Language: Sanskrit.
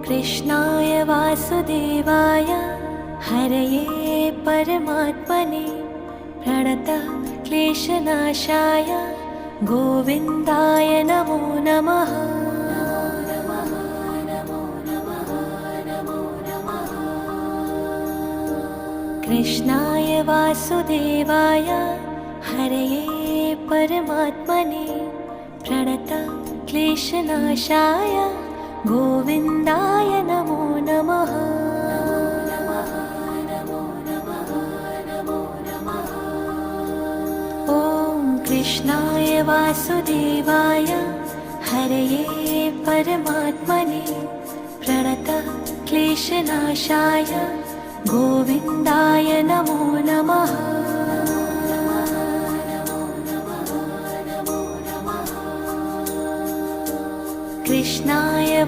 कृष्णाय वासुदेवाय हरये परमात्मने प्रणतः क्लेशनाशाय गोविन्दाय नमो नमः। कृष्णाय वासुदेवाय हरये परमात्मने प्रणतः क्लेशनाशाय गोविन्दाय नमो नमः। ॐ कृष्णाय वासुदेवाय हरये परमात्मने प्रणतः क्लेशनाशाय गोविन्दाय नमो नमः। कृष्णाय